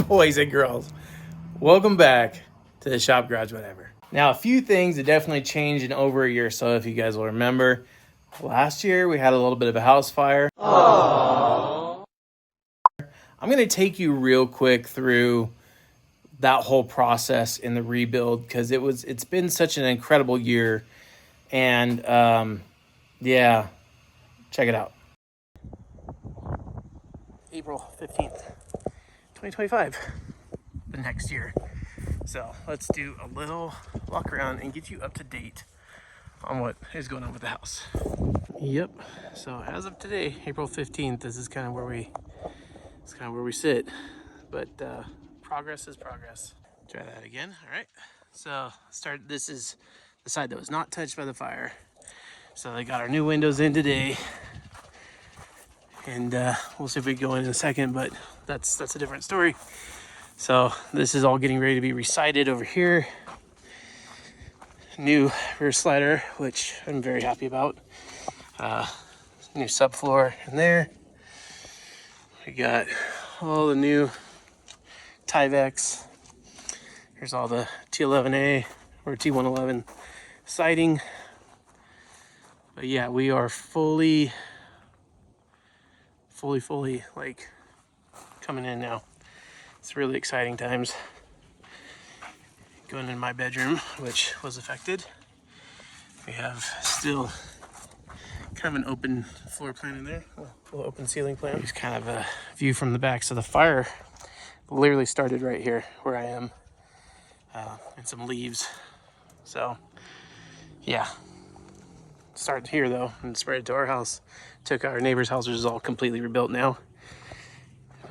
boys and girls. Welcome back to the Shop Garage Whatever. Now, a few things that definitely changed in over a year or so, if you guys will remember. Last year, we had a little bit of a house fire. Aww. I'm going to take you real quick through that whole process in the rebuild because it's been such an incredible year. And yeah, check it out. April 15th, 2025, the next year. So let's do a little walk around and get you up to date on what is going on with the house. Yep. So as of today, April 15th, this is kind of where we sit. But progress is progress. Try that again. All right. So this is the side that was not touched by the fire. So they got our new windows in today. And we'll see if we go in a second, but that's a different story. So this is all getting ready to be recited over here. New rear slider, which I'm very happy about. New subfloor in there. We got all the new Tyvek. Here's all the T11A or T111 siding. But yeah, we are fully like coming in now. It's really exciting times. Going in my bedroom, which was affected. We have still kind of an open floor plan in there, a little open ceiling plan. Here's kind of a view from the back. So the fire literally started right here where I am, and some leaves. So yeah, started here though and spread to our house. Took our neighbor's house, which is all completely rebuilt now.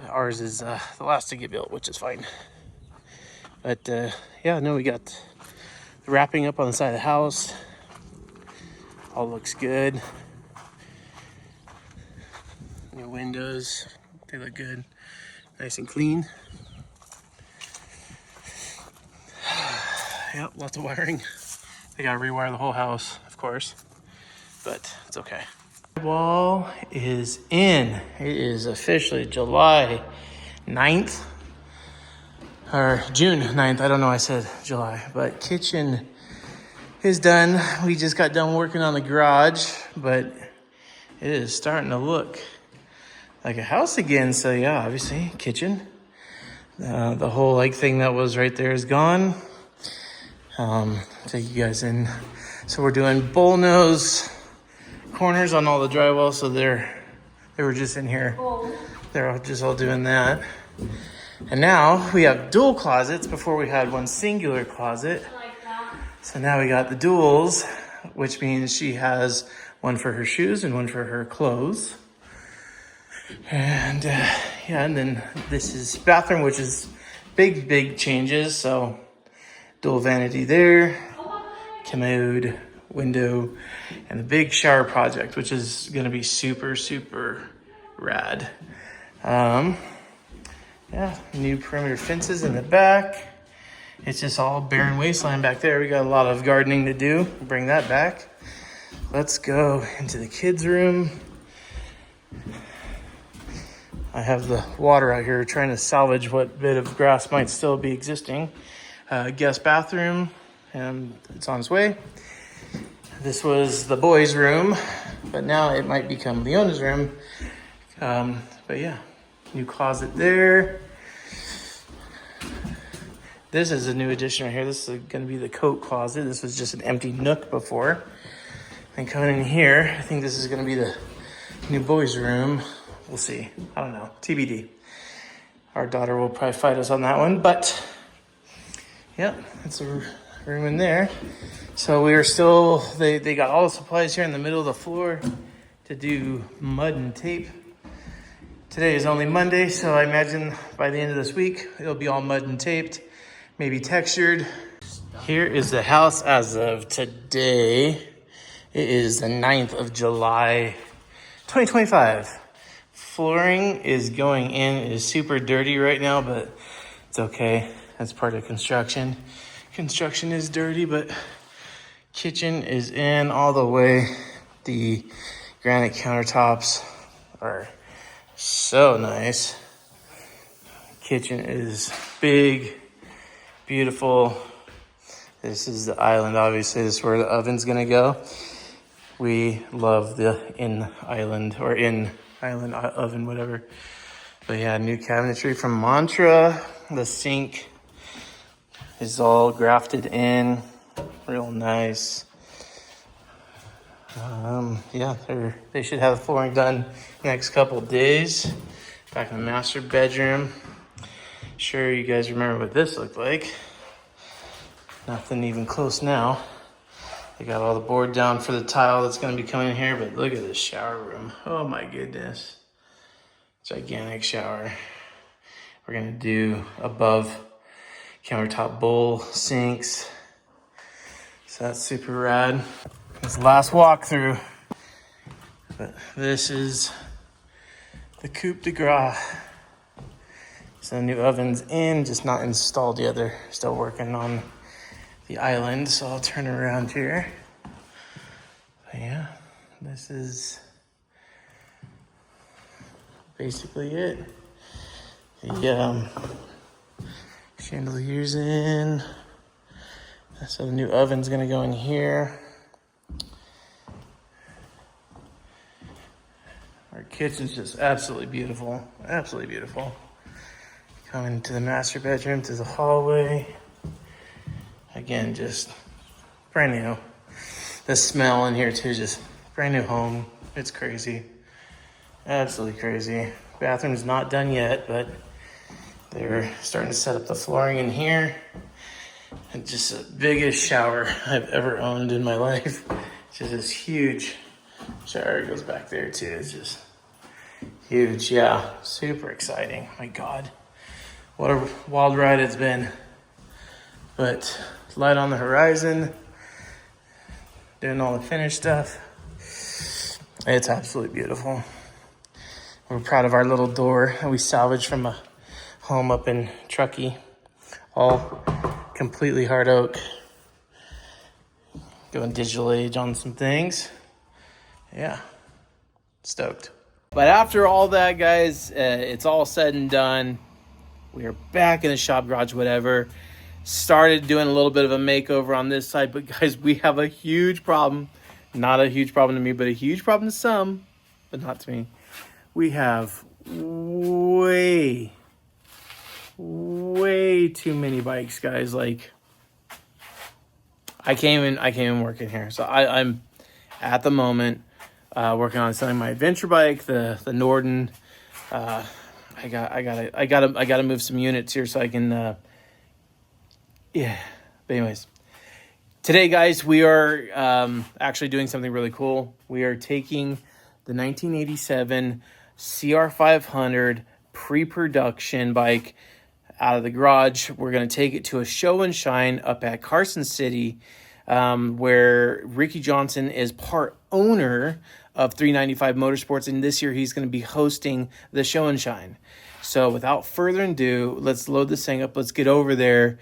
Ours is the last to get built, which is fine. But yeah, no, we got the wrapping up on the side of the house. All looks good. New windows, they look good, nice and clean. Yep, lots of wiring. They gotta rewire the whole house, of course, but it's okay. Wall is in. It is officially July 9th. Or June 9th. I don't know, I said July. But kitchen is done. We just got done working on the garage. But it is starting to look like a house again. So yeah, obviously, kitchen. The whole like thing that was right there is gone. Take you guys in. So we're doing bull nose corners on all the drywall, so they were just in here. They're just all doing that. And now we have dual closets. Before we had one singular closet. Like that. So now we got the duals, which means she has one for her shoes and one for her clothes. And yeah, and then this is bathroom, which is big changes. So dual vanity there, commode, window, and the big shower project, which is going to be super rad. Yeah, new perimeter fences in the back. It's just all barren wasteland back there. We got a lot of gardening to do. Bring that back. Let's go into the kids' room. I have the water out here trying to salvage what bit of grass might still be existing. Guest bathroom, and it's on its way. This was the boys' room, but now it might become Leona's room. But yeah, new closet there. This is a new addition right here. This is going to be the coat closet. This was just an empty nook before. And coming in here, I think this is going to be the new boys' room. We'll see. I don't know. TBD. Our daughter will probably fight us on that one, but yeah, it's a room in there. So we are still, they got all the supplies here in the middle of the floor to do mud and tape. Today is only Monday, so I imagine by the end of this week, it'll be all mud and taped, maybe textured. Here is the house as of today. It is the 9th of July, 2025. Flooring is going in. It is super dirty right now, but it's okay. That's part of construction. Construction is dirty, but kitchen is in all the way. The granite countertops are so nice. Kitchen is big, beautiful. This is the island, obviously. This is where the oven's gonna go. We love the in-island oven, whatever. But yeah, new cabinetry from Mantra. The sink is all grafted in, real nice. Yeah, they should have the flooring done next couple days. Back in the master bedroom. Sure, you guys remember what this looked like. Nothing even close now. They got all the board down for the tile that's going to be coming here, but look at this shower room. Oh my goodness. Gigantic shower. We're going to do above countertop bowl sinks. So that's super rad. It's the last walkthrough. But this is the coupe de gras. So the new oven's in, just not installed yet. They're still working on the island, so I'll turn around here. But yeah, this is basically it. The chandelier's in. So the new oven's gonna go in here. Our kitchen's just absolutely beautiful, absolutely beautiful. Coming into the master bedroom, to the hallway. Again, just brand new. The smell in here too, just brand new home. It's crazy, absolutely crazy. Bathroom's not done yet, but they're starting to set up the flooring in here. And just the biggest shower I've ever owned in my life. Just this huge shower goes back there too. It's just huge, yeah, super exciting. My God, what a wild ride it's been. But light on the horizon, doing all the finished stuff. It's absolutely beautiful. We're proud of our little door that we salvaged from a home up in Truckee. All completely hard oak. Going digital age on some things. Yeah, stoked. But after all that, guys, it's all said and done. We are back in the shop garage, whatever. Started doing a little bit of a makeover on this side, but guys, we have a huge problem. Not a huge problem to me, but a huge problem to some, but not to me. We have way too many bikes, guys. Like, I came in working here, so I'm at the moment working on selling my adventure bike, the Norden. I gotta move some units here so I can. Yeah, but anyways, today, guys, we are actually doing something really cool. We are taking the 1987 CR500 pre-production bike out of the garage. We're going to take it to a show and shine up at Carson City, where Ricky Johnson is part owner of 395 Motorsports, and this year he's going to be hosting the show and shine. So without further ado, let's load this thing up. Let's get over there.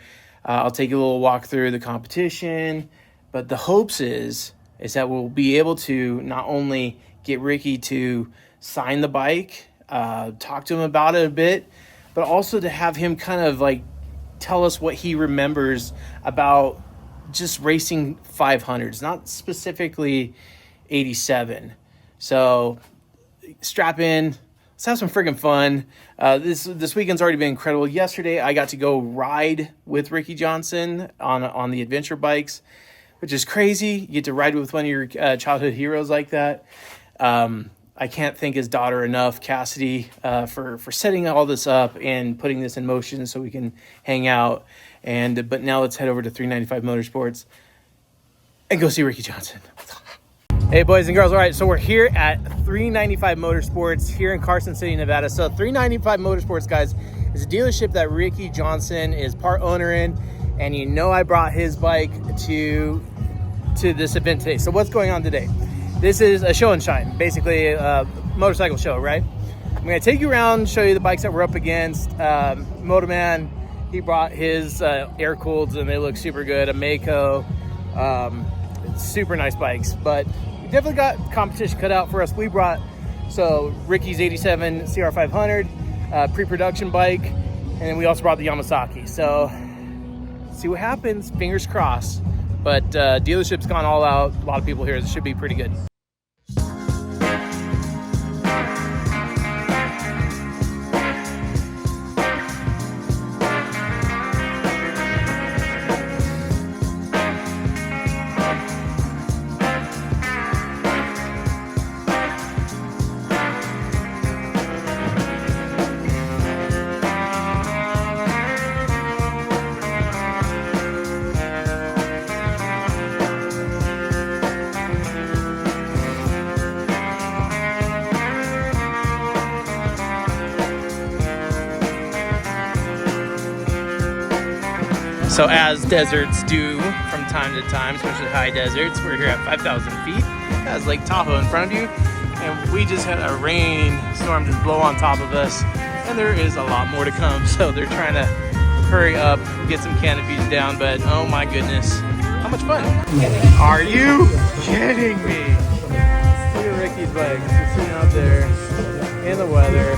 I'll take a little walk through the competition, but the hopes is that we'll be able to not only get Ricky to sign the bike, talk to him about it a bit, but also to have him kind of like tell us what he remembers about just racing 500s, not specifically 87. So strap in. Let's have some freaking fun. This weekend's already been incredible. Yesterday, I got to go ride with Ricky Johnson on the adventure bikes, which is crazy. You get to ride with one of your childhood heroes like that. I can't thank his daughter enough, Cassidy, for setting all this up and putting this in motion so we can hang out. But now let's head over to 395 Motorsports and go see Ricky Johnson. Hey, boys and girls. All right, so we're here at 395 Motorsports here in Carson City, Nevada. So 395 Motorsports, guys, is a dealership that Ricky Johnson is part owner in. And you know I brought his bike to this event today. So what's going on today? This is a show and shine, basically a motorcycle show, right? I'm going to take you around, show you the bikes that we're up against. Motoman, he brought his air-cooleds, and they look super good. A Mako, super nice bikes. But we definitely got competition cut out for us. We brought, Ricky's 87 CR500 pre-production bike. And then we also brought the Yamasaki. So see what happens, fingers crossed. But dealership's gone all out. A lot of people here. It should be pretty good. So as deserts do from time to time, especially high deserts, we're here at 5,000 feet. That's Lake Tahoe in front of you. And we just had a rainstorm just blow on top of us. And there is a lot more to come. So they're trying to hurry up, get some canopies down. But oh my goodness, how much fun. Are you kidding me? Look at Ricky's bike, just sitting out there in the weather.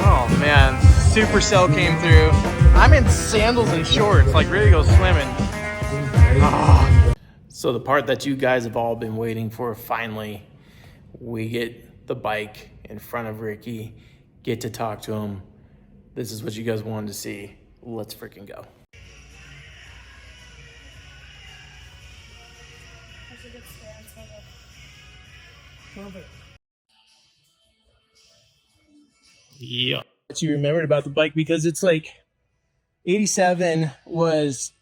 Oh man, Supercell came through. I'm in sandals and shorts, like ready to go swimming. Oh. So the part that you guys have all been waiting for, finally, we get the bike in front of Ricky, get to talk to him. This is what you guys wanted to see. Let's freaking go. Yeah. What you remembered about the bike, because it's like 87 was,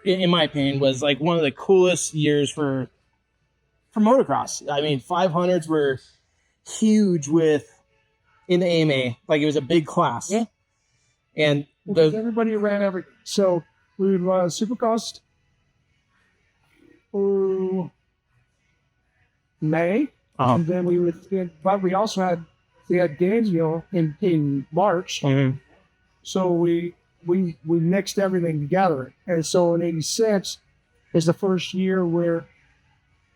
in my opinion, was like one of the coolest years for motocross. I mean, 500s were huge in the AMA. Like, it was a big class. Yeah. And everybody ran everything. So we would run Supercross through May. And then but we also had Gainesville in March. Mm-hmm. So we mixed everything together. And so in 86 is the first year where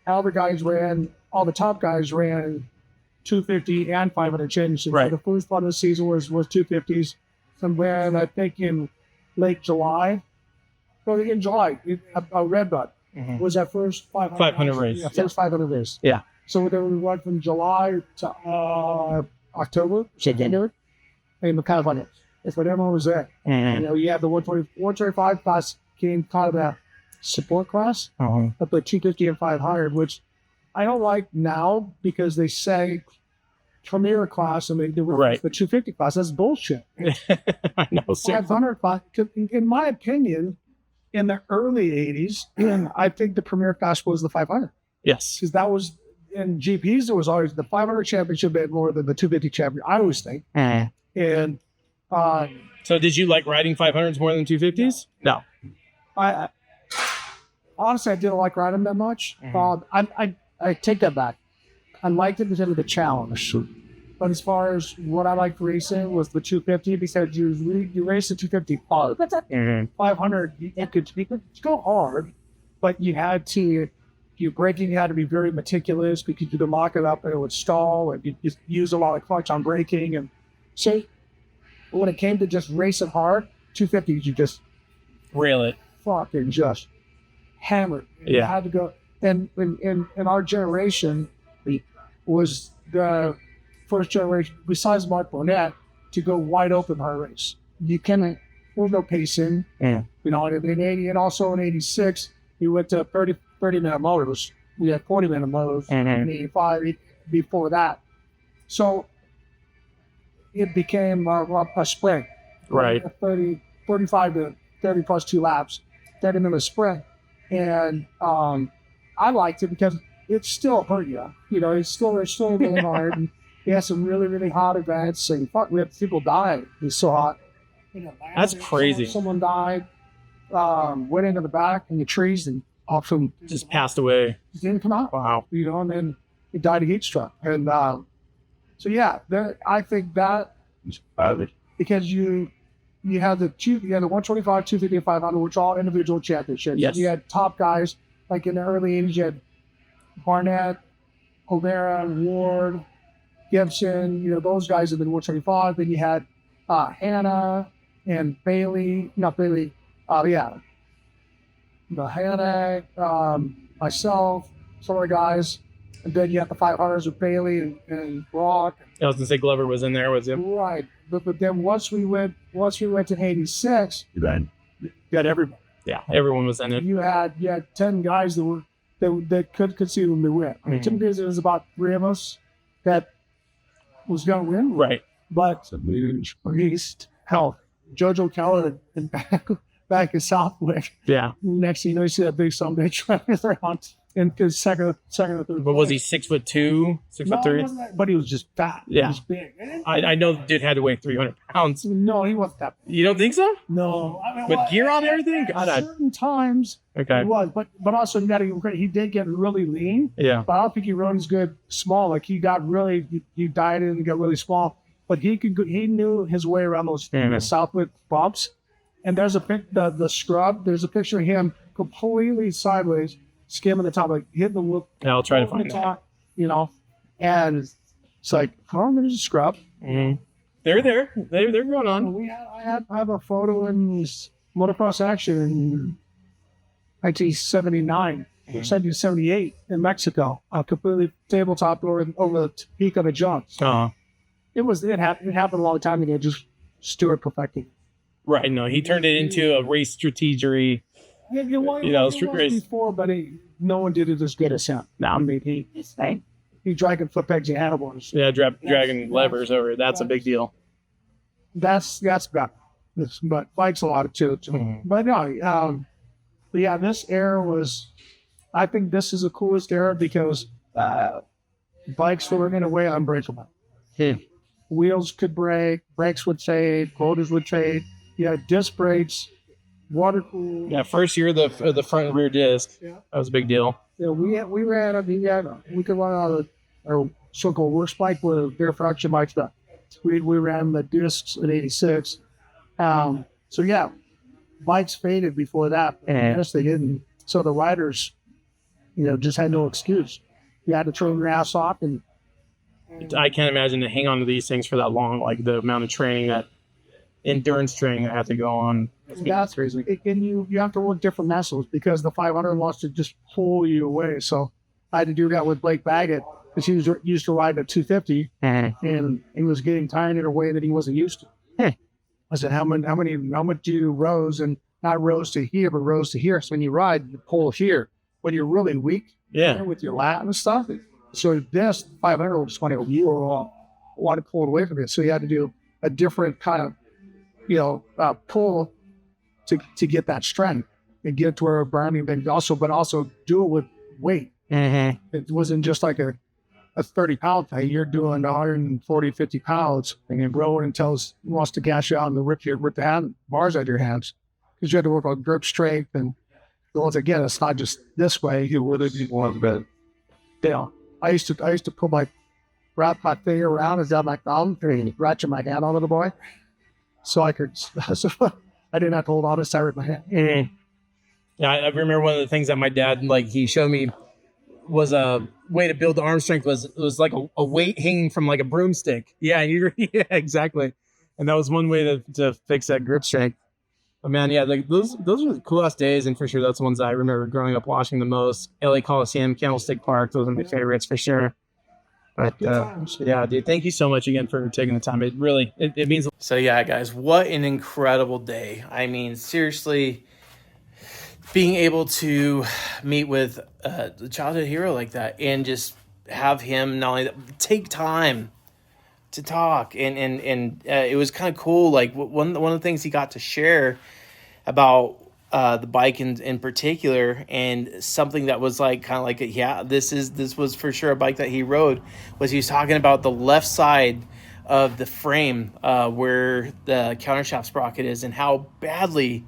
all the top guys ran 250 and 500 championships. Right. So the first part of the season was 250s. Some ran, I think, in late July. Well, in July, Redbud was that first 500 race. Yeah, first 500 race. Yeah. So then we went from July to October, September, and kind of like it's what everyone was there. Mm-hmm. You know, you have the 125 class came kind of a support class, but the 250 and 500, which I don't like now because they say premier class and they were the 250 class. That's bullshit. I know, sir. 500 class, in my opinion, in the early 80s, I think the premier class was the 500. Yes. Because that was, in GPs, there was always the 500 championship had more than the 250 champion, I always think. And so did you like riding 500s more than 250s? No. I honestly, I didn't like riding that much. I take that back. I liked it because of the challenge. But as far as what I liked racing was the 250, because you race the 250 hard. 500, you could go hard, but you had to, your braking had to be very meticulous because you could lock it up and it would stall, and you just use a lot of clutch on braking. And so when it came to just racing hard, 250s, you just rail it. Fucking just hammered. Yeah. You had to go. And in our generation, was the first generation, besides Mark Burnett, to go wide open hard race. You can't, there's no pacing. Yeah. You know, in 80, and also in 86, we went to 30-minute motors. We had 40-minute motors in 85 before that. So it became a sprint. Right. 35 to 30 plus 2 laps, 30-minute sprint. And I liked it because it still hurt you. You know, it's still really hard. And we had some really, really hot events, and we had people die. It was so hot. You know, that's crazy. Someone died, went into the back in the trees, and often just passed away. Didn't come out. Wow. You know, and then he died of heat stroke. And so yeah, I think that because you had the 125, 250, and 500, which are all individual championships. Yes. You had top guys like in the early 80s. You had Barnett, Olvera, Ward, Gibson. You know, those guys in the 125. Then you had Hannah and Bailey, not Bailey, yeah, the Hannah, myself, some other guys, and then you have the 500s with Bailey and Brock. I was gonna say Glover was in there, was it? Right, but then once we went to '86, you got everybody. Yeah, everyone was in it. You had 10 guys that could conceivably win. I mean, typically there was about 3 of us that was going to win. Right. But least hell, JoJo Keller and back in Southwick. Yeah. Next thing you know, you see that big someday driving around in second or third. But was he 6'2", 6'3"? But he was just fat. Yeah. He was big. I know the dude had to weigh 300 pounds. No, he wasn't that big. You don't think so? No. I mean, With gear on and everything? At certain times, Okay. he was. But also, you got to give him credit. He did get really lean. Yeah. But I don't think he rode as good small. Like, he got really, he dieted and got really small. But he knew his way around those Southwick bumps. And there's the scrub. There's a picture of him completely sideways, skimming the top, like hitting the whoop. Yeah, I'll try to find that. You know, and it's like, oh, there's a scrub. Mm-hmm. They're there. They're going on. I have a photo in motocross action in 1979, 1978 in Mexico. Completely tabletop over the peak of the jump. Uh-huh. It happened a long time ago. Just Stewart perfecting. Right. No, he turned it into a race strategy. Street race before, but no one did it as good as him. No, I mean he dragging foot pegs and handlebars. Yeah, dragging levers over. That's a big deal. That's bad. But bikes a lot of too. Mm-hmm. But no, this era was. I think this is the coolest era because bikes were in a way unbreakable. Wheels could break, brakes would fade, rotors would fade. You had disc brakes, water cooled. Yeah, first year the front and rear disc. Yeah. That was a big deal. Yeah, we could run out our so-called worst bike with bare fraction bike stuff. We ran the discs in '86. So yeah, bikes faded before that. Yes, they didn't. So the riders, just had no excuse. You had to turn your ass off and. I can't imagine to hang on to these things for that long, like the amount of training, that endurance training I have to go on. That's crazy. And you have to work different muscles because the 500 wants to just pull you away. So I had to do that with Blake Baggett because he was used to ride a 250 and he was getting tired in a way that he wasn't used to. I said, how much do you rows, and not rows to here, but rows to here. So when you ride, you pull here. When you're really weak, with your lat and stuff. So this 500 was funny. You want to pull it away from it. So you had to do a different kind of, pull to get that strength and get to where Brownie, but also do it with weight. Mm-hmm. It wasn't just like a 30-pound thing. You're doing 140, 50 pounds and then row it until it wants to gash you out and rip the hand bars out of your hands. Because you had to work on grip strength. And once again, it's not just this way. You really do want to bit. I used to wrap my finger around and down my thumb and ratchet my hand onto the boy. So I didn't have to hold on to side with my hand. Mm-hmm. Yeah, I remember one of the things that my dad, he showed me was a way to build the arm strength was like a weight hanging from like a broomstick. Yeah, yeah, exactly. And that was one way to fix that grip strength. But man, yeah, those were the coolest days, and for sure that's the ones I remember growing up watching the most. LA Coliseum, Candlestick Park, those are my favorites for sure. But yeah, dude, thank you so much again for taking the time. It really it means. So yeah, guys, what an incredible day. I mean, seriously, being able to meet with a childhood hero like that and just have him not only take time to talk and it was kind of cool. Like one of the things he got to share about the bike in particular, and something that was like kind of like this was for sure a bike that he rode, was he was talking about the left side of the frame where the countershaft sprocket is and how badly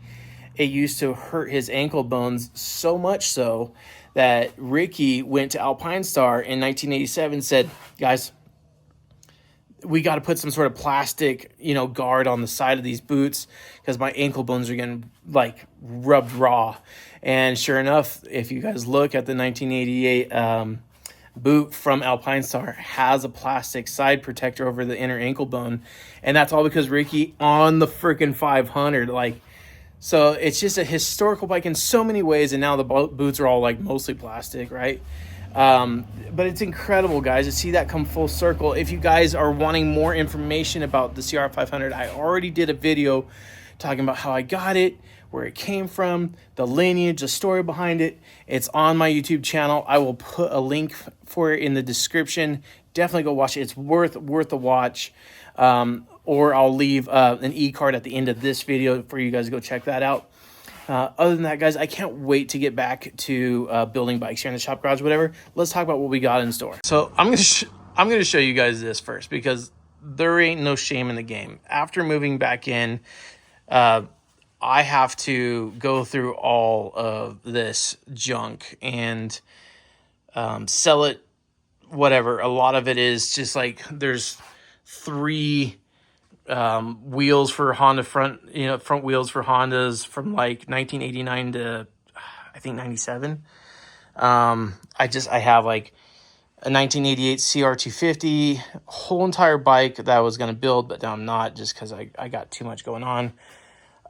it used to hurt his ankle bones, so much so that Ricky went to Alpine Star in 1987 and said, guys, we got to put some sort of plastic, guard on the side of these boots because my ankle bones are getting rubbed raw. And sure enough, if you guys look at the 1988 boot from Alpine Star has a plastic side protector over the inner ankle bone, and that's all because Ricky on the freaking 500. Like, so it's just a historical bike in so many ways, and now the boots are all like mostly plastic, right? But it's incredible, guys, to see that come full circle. If you guys are wanting more information about the CR500, I already did a video talking about how I got it, where it came from, the lineage, the story behind it. It's on my YouTube channel. I will put a link for it in the description. Definitely go watch it. It's worth a watch. Or I'll leave an e-card at the end of this video for you guys to go check that out. Other than that, guys, I can't wait to get back to building bikes here in the shop garage, whatever. Let's talk about what we got in store. So I'm gonna show you guys this first, because there ain't no shame in the game. After moving back in, I have to go through all of this junk and sell it, whatever. A lot of it is just like there's 3 wheels for Honda front wheels for Hondas from like 1989 to I think 97. I have like a 1988 CR250, whole entire bike that I was going to build, but now I'm not, just because I got too much going on.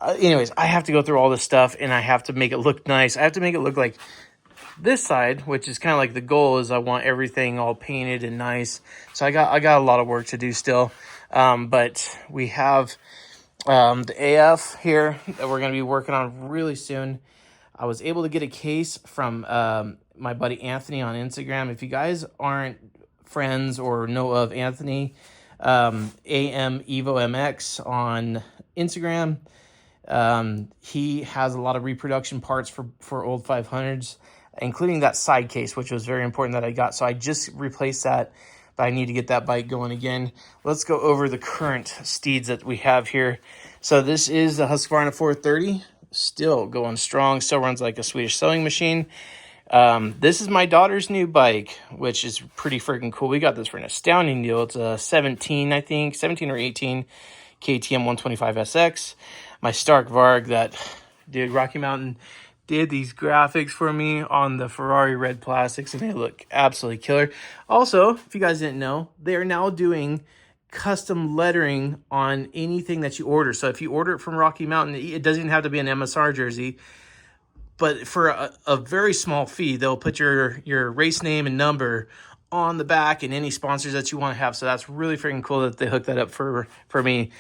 Anyways, I have to go through all this stuff, and I have to make it look nice. I have to make it look like this side, which is kind of like the goal, is I want everything all painted and nice. So I got a lot of work to do still. But we have the AF here that we're going to be working on really soon. I was able to get a case from my buddy Anthony on Instagram. If you guys aren't friends or know of Anthony, AM Evo MX on Instagram, he has a lot of reproduction parts for old 500s, including that side case, which was very important that I got. So I just replaced that, but I need to get that bike going again. Let's go over the current steeds that we have here. So this is the Husqvarna 430, still going strong, still runs like a Swedish sewing machine. This is my daughter's new bike, which is pretty freaking cool. We got this for an astounding deal. It's a 17 or 18 KTM 125SX. My Stark Varg that did Rocky Mountain did these graphics for me on the Ferrari red plastics, and they look absolutely killer. Also, if you guys didn't know, they are now doing custom lettering on anything that you order. So if you order it from Rocky Mountain, it doesn't even have to be an MSR jersey, but for a very small fee, they'll put your race name and number on the back and any sponsors that you want to have. So that's really freaking cool that they hooked that up for me.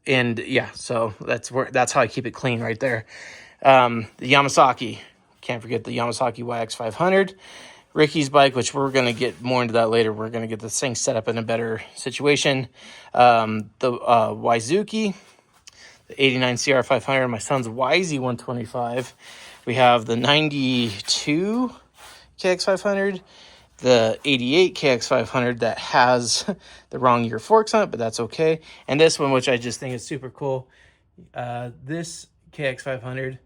And yeah, so that's how I keep it clean right there. The Yamasaki, can't forget the Yamasaki YX500. Ricky's bike, which we're going to get more into that later. We're going to get this thing set up in a better situation. The Wizuki, the 89 CR500, my son's YZ125. We have the 92 KX500, the 88 KX500 that has the wrong year forks on it, but that's okay. And this one, which I just think is super cool, this KX500,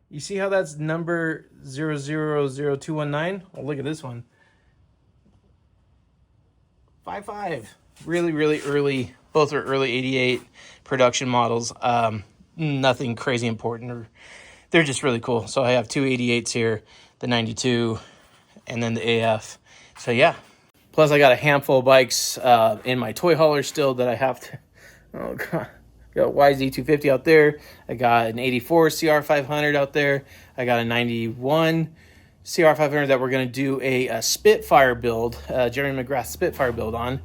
you see how that's number 000219? Well, look at this one. 55. Really, really early. Both are early 88 production models. Nothing crazy important. Or they're just really cool. So I have 2 88s here, the 92, and then the AF. So yeah. Plus I got a handful of bikes in my toy hauler still that I have to... Oh, God. Got YZ250 out there. I got an 84 CR500 out there. I got a 91 CR500 that we're going to do a Spitfire build, Jeremy McGrath Spitfire build on.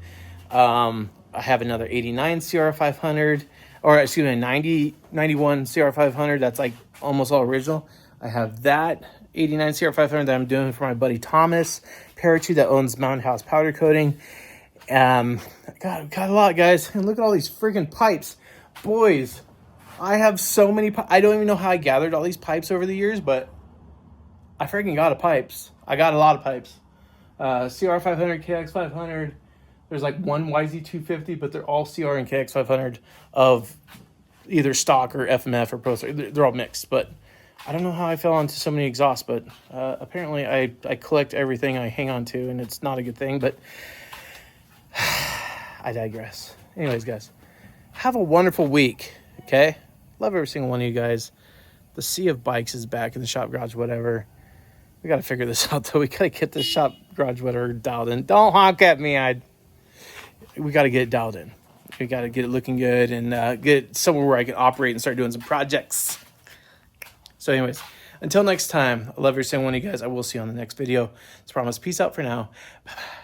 I have another 89 CR500, or excuse me, 91 CR500 that's like almost all original. I have that 89 CR500 that I'm doing for my buddy Thomas Parachute that owns Mountain House Powder Coating. Got a lot, guys. And look at all these freaking pipes. Boys, I have so many I don't even know how I gathered all these pipes over the years, but I freaking got pipes. I got a lot of pipes. CR500, KX500. There's like one YZ250, but they're all CR and KX500 of either stock or FMF or Pro. They're all mixed, but I don't know how I fell onto so many exhausts, but apparently I collect everything I hang on to, and it's not a good thing, but I digress. Anyways, guys, have a wonderful week, okay? Love every single one of you guys. The sea of bikes is back in the shop garage, whatever. We got to figure this out, though. We got to get the shop garage whatever dialed in. Don't honk at me. We got to get it dialed in. We got to get it looking good and get it somewhere where I can operate and start doing some projects. So anyways, until next time, I love every single one of you guys. I will see you on the next video. As promised, peace out for now. Bye-bye.